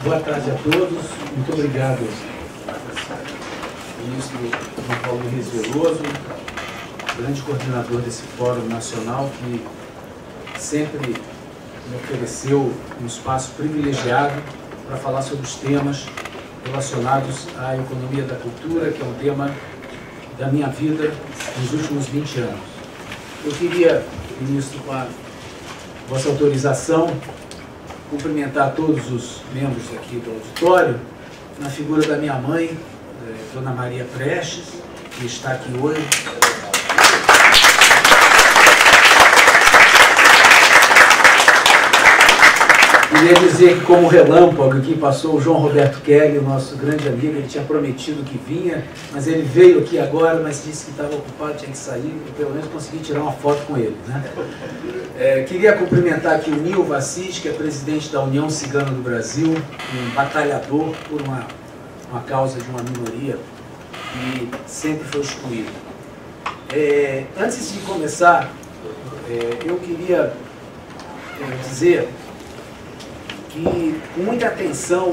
Boa tarde a todos. Muito obrigado, ministro João Paulo Reis Veloso, grande coordenador desse Fórum Nacional, que sempre me ofereceu um espaço privilegiado para falar sobre os temas relacionados à economia da cultura, que é um tema da minha vida nos últimos 20 anos. Eu queria, ministro, com a vossa autorização, cumprimentar todos os membros aqui do auditório, na figura da minha mãe, Dona Maria Prestes, que está aqui hoje. Queria dizer que, como relâmpago, aqui passou o João Roberto Kelly, o nosso grande amigo. Ele tinha prometido que vinha, mas ele veio aqui agora, mas disse que estava ocupado, tinha que sair, e pelo menos consegui tirar uma foto com ele, né? Queria cumprimentar aqui o Nilva Assis, que é presidente da União Cigana do Brasil, um batalhador por uma causa de uma minoria que sempre foi excluída. Antes de começar, eu queria dizer que com muita atenção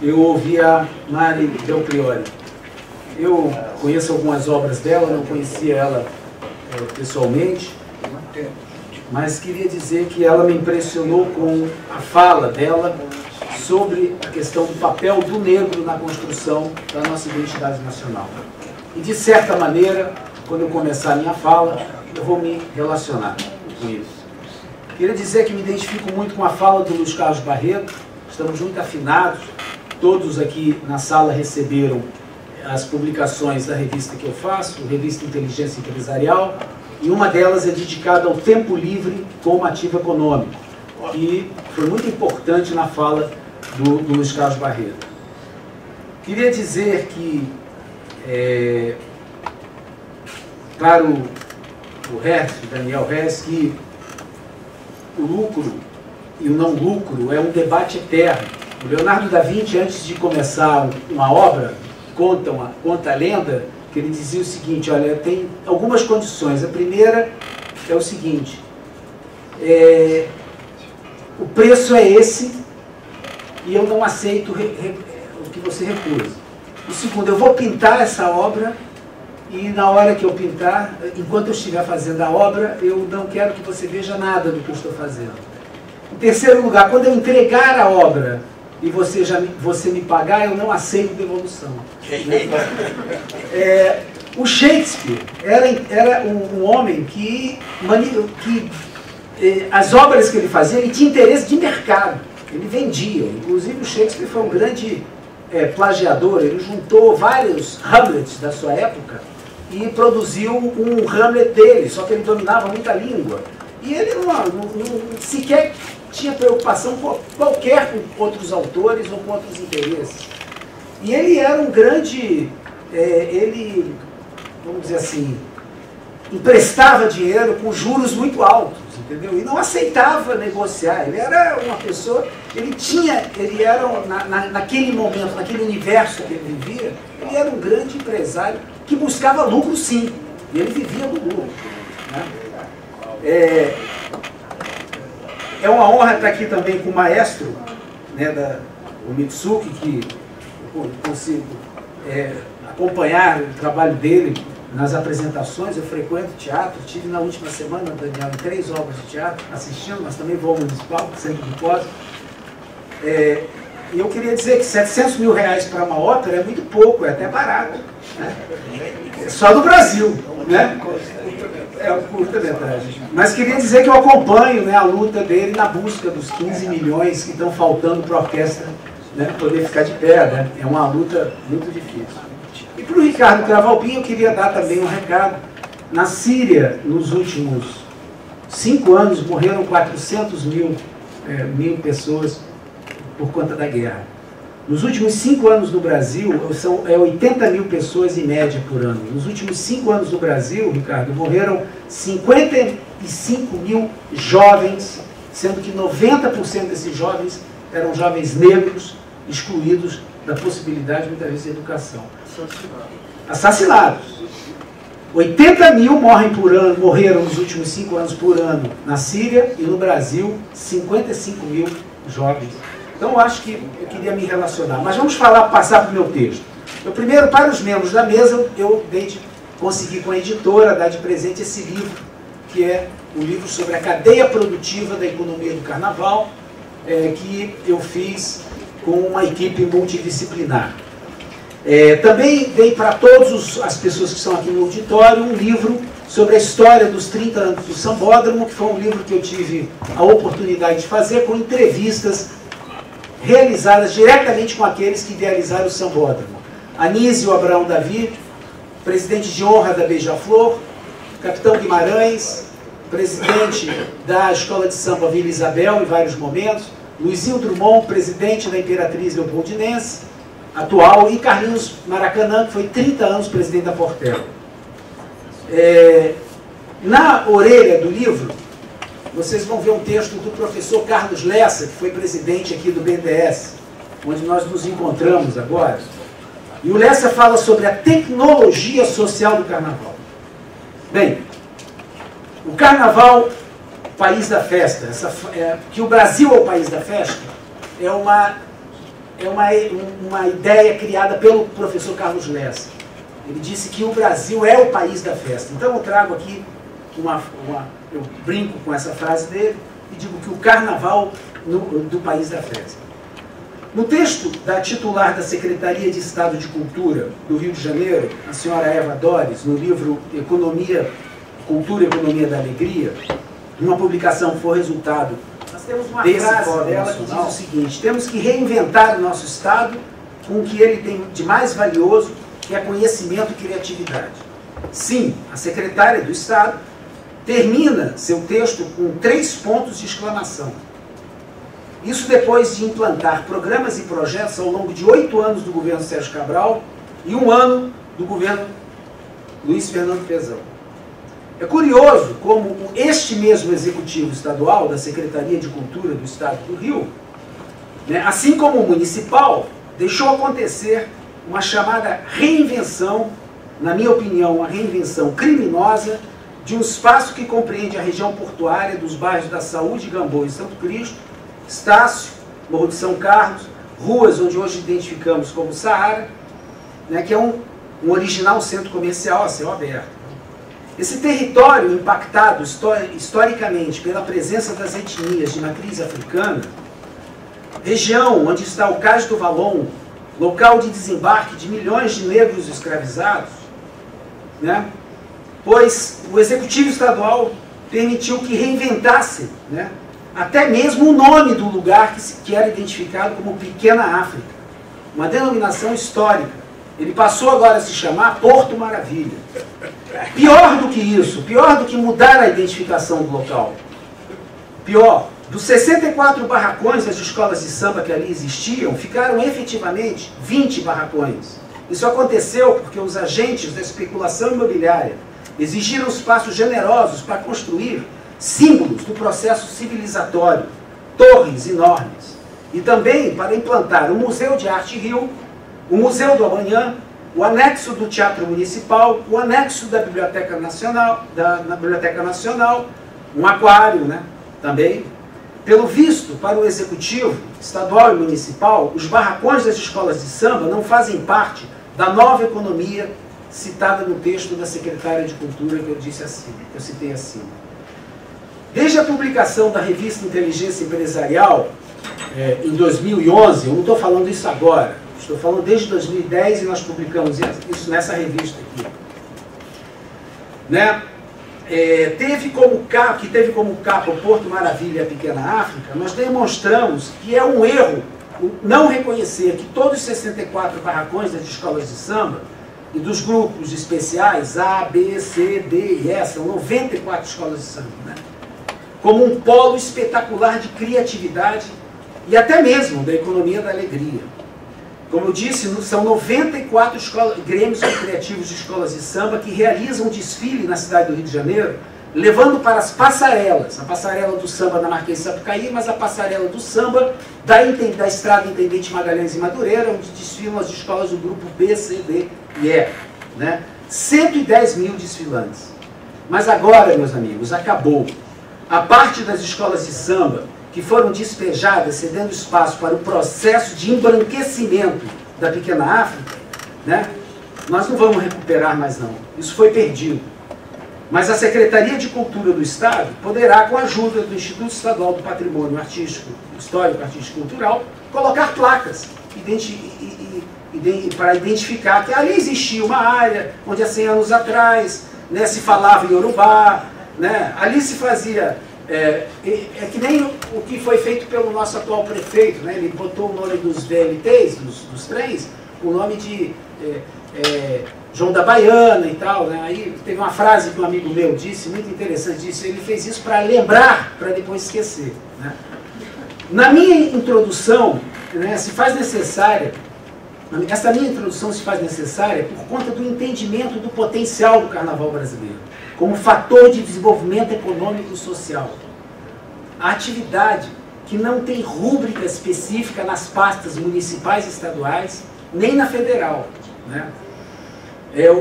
eu ouvi a Mari Del Priore. Eu conheço algumas obras dela, não conhecia ela pessoalmente, mas queria dizer que ela me impressionou com a fala dela sobre a questão do papel do negro na construção da nossa identidade nacional. E, de certa maneira, quando eu começar a minha fala, eu vou me relacionar com isso. Queria dizer que me identifico muito com a fala do Luiz Carlos Barreto. Estamos muito afinados. Todos aqui na sala receberam as publicações da revista que eu faço, a revista Inteligência Empresarial, e uma delas é dedicada ao tempo livre como ativo econômico, que foi muito importante na fala do Luiz Carlos Barreto. Queria dizer que, para o Hess, Daniel Hess, que o lucro e o não lucro é um debate eterno. O Leonardo da Vinci, antes de começar uma obra, conta a lenda, que ele dizia o seguinte: olha, tem algumas condições. A primeira é o seguinte: o preço é esse e eu não aceito o que você recusa. O segundo, eu vou pintar essa obra e na hora que eu pintar, enquanto eu estiver fazendo a obra, eu não quero que você veja nada do que eu estou fazendo. Em terceiro lugar, quando eu entregar a obra e você me pagar, eu não aceito devolução. O Shakespeare era um homem que as obras que ele fazia, ele tinha interesse de mercado, ele vendia. Inclusive o Shakespeare foi um grande plagiador, ele juntou vários Hamlets da sua época e produziu um Hamlet dele, só que ele dominava muita língua. E ele não sequer tinha preocupação qualquer com outros autores ou com outros interesses. E ele era um grande, ele, vamos dizer assim, emprestava dinheiro com juros muito altos, entendeu? E não aceitava negociar. Ele era uma pessoa, ele era, naquele momento, naquele universo que ele vivia, ele era um grande empresário que buscava lucro, sim. E ele vivia do lucro, né? É uma honra estar aqui também com o maestro, né, o Mitsuki, que eu consigo acompanhar o trabalho dele nas apresentações. Eu frequento teatro, estive na última semana, Daniel, em 3 obras de teatro, assistindo, mas também vou ao municipal, sempre que posso. E eu queria dizer que 700 mil reais para uma ópera é muito pouco, é até barato, né? Só no Brasil, né? É uma curta-metragem. Mas queria dizer que eu acompanho, né, a luta dele na busca dos 15 milhões que estão faltando para a orquestra, né, poder ficar de pé, né? É uma luta muito difícil. E para o Ricardo Cravalpin eu queria dar também um recado. Na Síria, nos últimos 5 anos, morreram 400 mil pessoas por conta da guerra. Nos últimos 5 anos no Brasil, são 80 mil pessoas em média por ano. Nos últimos 5 anos no Brasil, Ricardo, morreram 55 mil jovens, sendo que 90% desses jovens eram jovens negros, excluídos da possibilidade, muitas vezes, de educação. Assassinados. 80 mil morreram nos últimos 5 anos por ano na Síria, e no Brasil 55 mil jovens. Então eu acho que eu queria me relacionar. Mas vamos passar para o meu texto. Eu primeiro, para os membros da mesa, eu consegui com a editora dar de presente esse livro, que é um livro sobre a cadeia produtiva da economia do carnaval, que eu fiz com uma equipe multidisciplinar. Também dei para todas as pessoas que estão aqui no auditório um livro sobre a história dos 30 anos do Sambódromo, que foi um livro que eu tive a oportunidade de fazer com entrevistas realizadas diretamente com aqueles que idealizaram o Sambódromo. Anísio Abraão Davi, presidente de honra da Beija-Flor, capitão Guimarães, presidente da Escola de Samba Vila Isabel em vários momentos, Luizinho Drummond, presidente da Imperatriz Leopoldinense, atual, e Carlinhos Maracanã, que foi 30 anos presidente da Portela. Na orelha do livro, vocês vão ver um texto do professor Carlos Lessa, que foi presidente aqui do BNDES, onde nós nos encontramos agora. E o Lessa fala sobre a tecnologia social do carnaval. Bem, o carnaval, país da festa, que o Brasil é o país da festa, é uma ideia criada pelo professor Carlos Lessa. Ele disse que o Brasil é o país da festa. Então eu trago aqui eu brinco com essa frase dele e digo que o carnaval do país da festa. No texto da titular da Secretaria de Estado de Cultura do Rio de Janeiro, a senhora Eva Dores, no livro Cultura e Economia da Alegria, uma publicação que foi resultado nós temos uma frase dela que diz o seguinte: temos que reinventar o nosso Estado com o que ele tem de mais valioso, que é conhecimento e criatividade. Sim, a secretária do Estado termina seu texto com 3 pontos de exclamação. Isso depois de implantar programas e projetos ao longo de 8 anos do governo Sérgio Cabral e 1 ano do governo Luiz Fernando Pezão. É curioso como este mesmo executivo estadual da Secretaria de Cultura do Estado do Rio, assim como o municipal, deixou acontecer uma chamada reinvenção, na minha opinião, uma reinvenção criminosa de um espaço que compreende a região portuária dos bairros da Saúde, Gamboa e Santo Cristo, Estácio, Morro de São Carlos, ruas onde hoje identificamos como Saara, que é um original centro comercial a céu aberto. Esse território impactado historicamente pela presença das etnias de matriz africana, região onde está o Cais do Valon, local de desembarque de milhões de negros escravizados, pois o Executivo Estadual permitiu que reinventassem até mesmo o nome do lugar que era identificado como Pequena África, uma denominação histórica. Ele passou agora a se chamar Porto Maravilha. Pior do que isso, pior do que mudar a identificação do local. Pior, dos 64 barracões das escolas de samba que ali existiam, ficaram efetivamente 20 barracões. Isso aconteceu porque os agentes da especulação imobiliária exigiram espaços generosos para construir símbolos do processo civilizatório, torres enormes, e também para implantar o Museu de Arte Rio, o Museu do Amanhã, o anexo do Teatro Municipal, o anexo da Biblioteca Nacional, um aquário, também. Pelo visto, para o Executivo Estadual e Municipal, os barracões das escolas de samba não fazem parte da nova economia citada no texto da Secretária de Cultura que eu citei acima. Desde a publicação da revista Inteligência Empresarial, em 2011, eu não estou falando isso agora, estou falando desde 2010 e nós publicamos isso nessa revista aqui. Que teve como capa o Porto Maravilha e a Pequena África, nós demonstramos que é um erro não reconhecer que todos os 64 barracões das escolas de samba e dos grupos especiais A, B, C, D e E, são 94 escolas de samba, como um polo espetacular de criatividade e até mesmo da economia da alegria. Como eu disse, são 94 grêmios recreativos de escolas de samba que realizam desfile na cidade do Rio de Janeiro, levando para as passarelas, a passarela do samba da Marquês de Sapucaí, mas a passarela do samba da Estrada Intendente Magalhães e Madureira, onde desfilam as escolas do grupo B, C, D e E. 110 mil desfilantes. Mas agora, meus amigos, acabou. A parte das escolas de samba que foram despejadas, cedendo espaço para o processo de embranquecimento da pequena África, né? Nós não vamos recuperar mais não. Isso foi perdido. Mas a Secretaria de Cultura do Estado poderá, com a ajuda do Instituto Estadual do Patrimônio Artístico, Histórico, Artístico e Cultural, colocar placas para identificar que ali existia uma área onde há 100 anos atrás, né, se falava em Yorubá, né, ali se fazia... É que nem o que foi feito pelo nosso atual prefeito, né, ele botou o nome dos VLTs, dos trens, o nome de João da Baiana e tal, né? Aí teve uma frase que um amigo meu disse, muito interessante, disse, ele fez isso para lembrar, para depois esquecer, né? Na minha introdução, né, se faz necessária, essa minha introdução se faz necessária por conta do entendimento do potencial do carnaval brasileiro, como fator de desenvolvimento econômico e social. A atividade que não tem rúbrica específica nas pastas municipais e estaduais, nem na federal, né?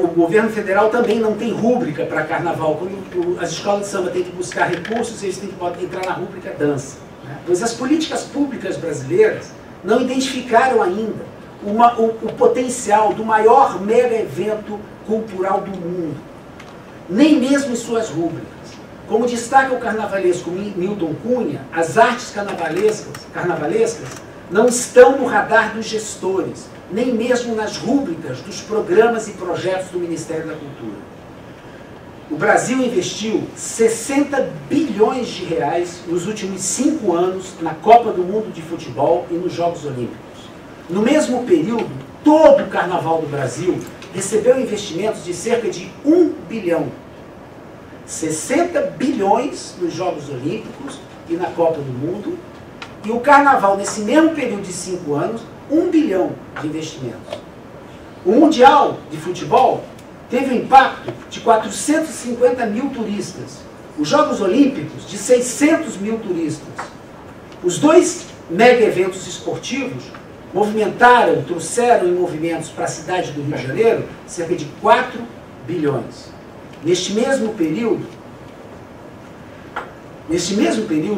O governo federal também não tem rúbrica para carnaval. Quando as escolas de samba têm que buscar recursos, eles têm que entrar na rúbrica dança, né? Pois as políticas públicas brasileiras não identificaram ainda o potencial do maior mega evento cultural do mundo, nem mesmo em suas rúbricas. Como destaca o carnavalesco Milton Cunha, as artes carnavalescas não estão no radar dos gestores, nem mesmo nas rúbricas dos programas e projetos do Ministério da Cultura. O Brasil investiu 60 bilhões de reais nos últimos 5 anos na Copa do Mundo de Futebol e nos Jogos Olímpicos. No mesmo período, todo o carnaval do Brasil recebeu investimentos de cerca de 1 bilhão. 60 bilhões nos Jogos Olímpicos e na Copa do Mundo, e o carnaval, nesse mesmo período de 5 anos, 1 bilhão de investimentos. O Mundial de Futebol teve um impacto de 450 mil turistas. Os Jogos Olímpicos, de 600 mil turistas. Os 2 mega eventos esportivos trouxeram em movimentos para a cidade do Rio de Janeiro cerca de 4 bilhões. Neste mesmo período,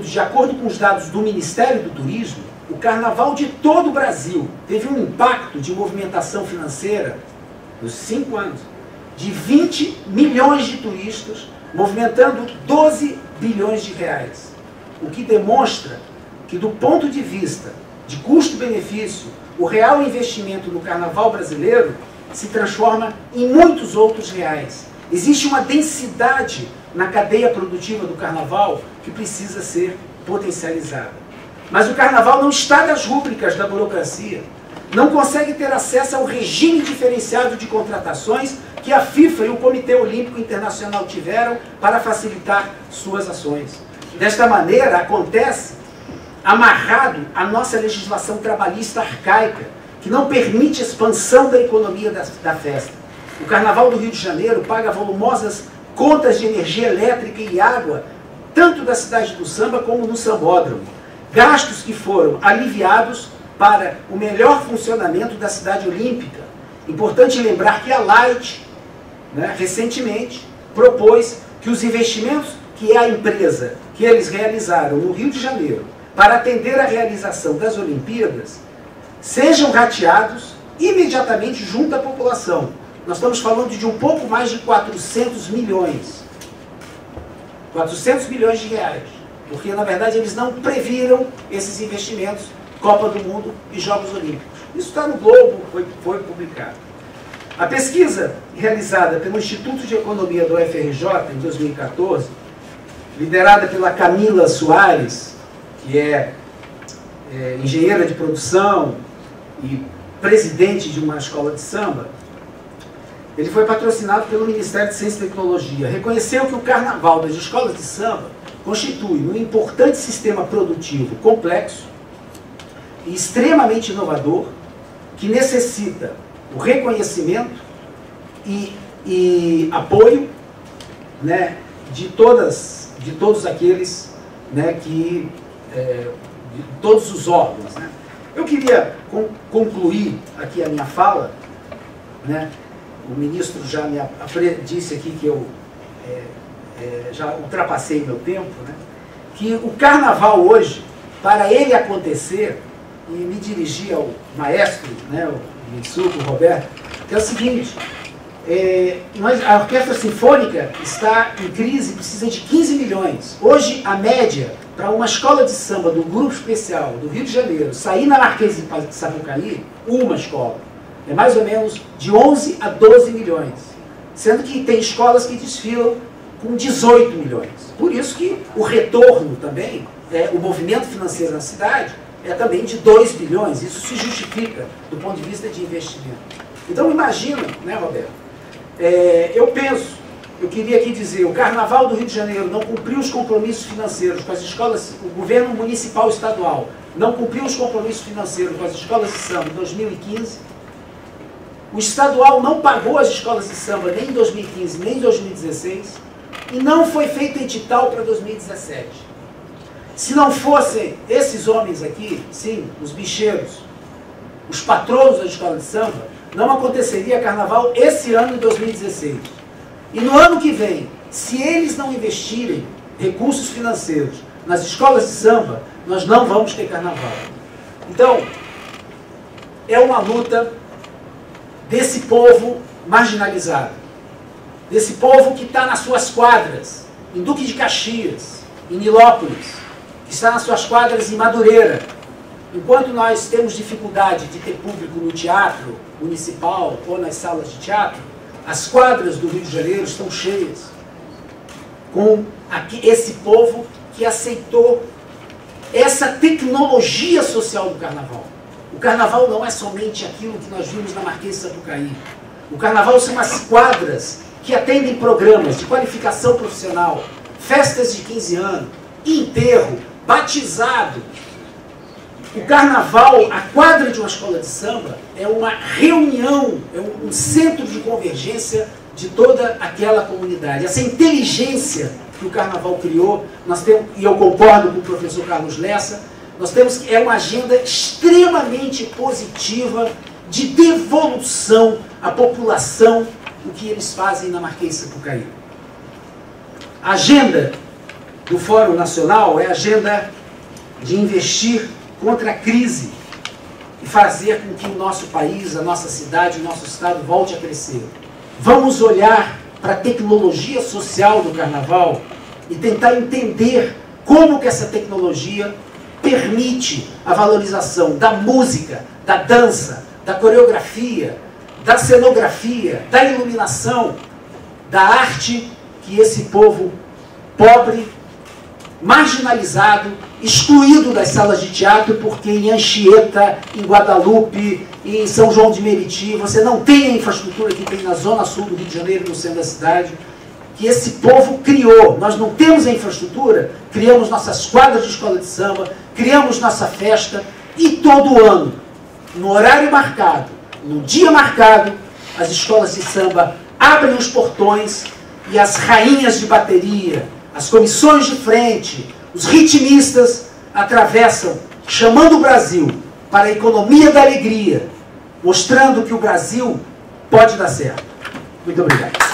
de acordo com os dados do Ministério do Turismo, o carnaval de todo o Brasil teve um impacto de movimentação financeira, nos 5 anos, de 20 milhões de turistas, movimentando 12 bilhões de reais. O que demonstra que, do ponto de vista de custo-benefício, o real investimento no carnaval brasileiro se transforma em muitos outros reais. Existe uma densidade na cadeia produtiva do carnaval que precisa ser potencializada. Mas o carnaval não está nas rúbricas da burocracia, não consegue ter acesso ao regime diferenciado de contratações que a FIFA e o Comitê Olímpico Internacional tiveram para facilitar suas ações. Desta maneira, acontece amarrado à nossa legislação trabalhista arcaica, que não permite expansão da economia da festa. O Carnaval do Rio de Janeiro paga volumosas contas de energia elétrica e água, tanto da cidade do samba como no sambódromo. Gastos que foram aliviados para o melhor funcionamento da cidade olímpica. Importante lembrar que a Light, né, recentemente, propôs que os investimentos que a empresa que eles realizaram no Rio de Janeiro para atender a realização das Olimpíadas sejam rateados imediatamente junto à população. Nós estamos falando de um pouco mais de 400 milhões. 400 milhões de reais. Porque, na verdade, eles não previram esses investimentos, Copa do Mundo e Jogos Olímpicos. Isso está no Globo, foi publicado. A pesquisa realizada pelo Instituto de Economia do UFRJ, em 2014, liderada pela Camila Soares, que é engenheira de produção e presidente de uma escola de samba, ele foi patrocinado pelo Ministério de Ciência e Tecnologia. Reconheceu que o carnaval das escolas de samba constitui um importante sistema produtivo complexo e extremamente inovador, que necessita o reconhecimento e apoio, né, de todos aqueles, né, de todos os órgãos, né. Eu queria concluir aqui a minha fala, né, o ministro já me disse aqui que eu já ultrapassei meu tempo, né? Que o carnaval hoje, para ele acontecer, e me dirigir ao maestro, né, o Mitsuko, o Roberto, que é o seguinte, a Orquestra Sinfônica está em crise, precisa de 15 milhões. Hoje, a média para uma escola de samba do Grupo Especial do Rio de Janeiro sair na Marquês de Sapucaí, uma escola, é mais ou menos de 11 a 12 milhões. Sendo que tem escolas que desfilam com 18 milhões. Por isso que o retorno também, o movimento financeiro na cidade, é também de 2 bilhões. Isso se justifica do ponto de vista de investimento. Então imagina, né, Roberto? Eu queria aqui dizer, o Carnaval do Rio de Janeiro não cumpriu os compromissos financeiros com as escolas, o governo municipal e estadual não cumpriu os compromissos financeiros com as escolas de samba em 2015. O estadual não pagou as escolas de samba nem em 2015, nem em 2016. E não foi feito edital para 2017. Se não fossem esses homens aqui, sim, os bicheiros, os patronos da escola de samba, não aconteceria carnaval esse ano em 2016. E no ano que vem, se eles não investirem recursos financeiros nas escolas de samba, nós não vamos ter carnaval. Então, é uma luta desse povo marginalizado, desse povo que está nas suas quadras, em Duque de Caxias, em Nilópolis, que está nas suas quadras em Madureira. Enquanto nós temos dificuldade de ter público no teatro municipal ou nas salas de teatro, as quadras do Rio de Janeiro estão cheias com esse povo que aceitou essa tecnologia social do carnaval. O carnaval não é somente aquilo que nós vimos na Marquês de Sapucaí. O carnaval são as quadras que atendem programas de qualificação profissional, festas de 15 anos, enterro, batizado. O carnaval, a quadra de uma escola de samba, é uma reunião, é um centro de convergência de toda aquela comunidade. Essa inteligência que o carnaval criou, nós temos, e eu concordo com o professor Carlos Lessa, nós temos que, é uma agenda extremamente positiva de devolução à população do que eles fazem na Marquês de Sapucaí. A agenda do Fórum Nacional é a agenda de investir contra a crise e fazer com que o nosso país, a nossa cidade, o nosso estado volte a crescer. Vamos olhar para a tecnologia social do carnaval e tentar entender como que essa tecnologia permite a valorização da música, da dança, da coreografia, da cenografia, da iluminação, da arte que esse povo pobre, marginalizado, excluído das salas de teatro, porque em Anchieta, em Guadalupe, em São João de Meriti, você não tem a infraestrutura que tem na zona sul do Rio de Janeiro, no centro da cidade, que esse povo criou. Nós não temos a infraestrutura, criamos nossas quadras de escola de samba, criamos nossa festa, e todo ano, no horário marcado, no dia marcado, as escolas de samba abrem os portões e as rainhas de bateria, as comissões de frente, os ritmistas atravessam, chamando o Brasil para a economia da alegria, mostrando que o Brasil pode dar certo. Muito obrigado.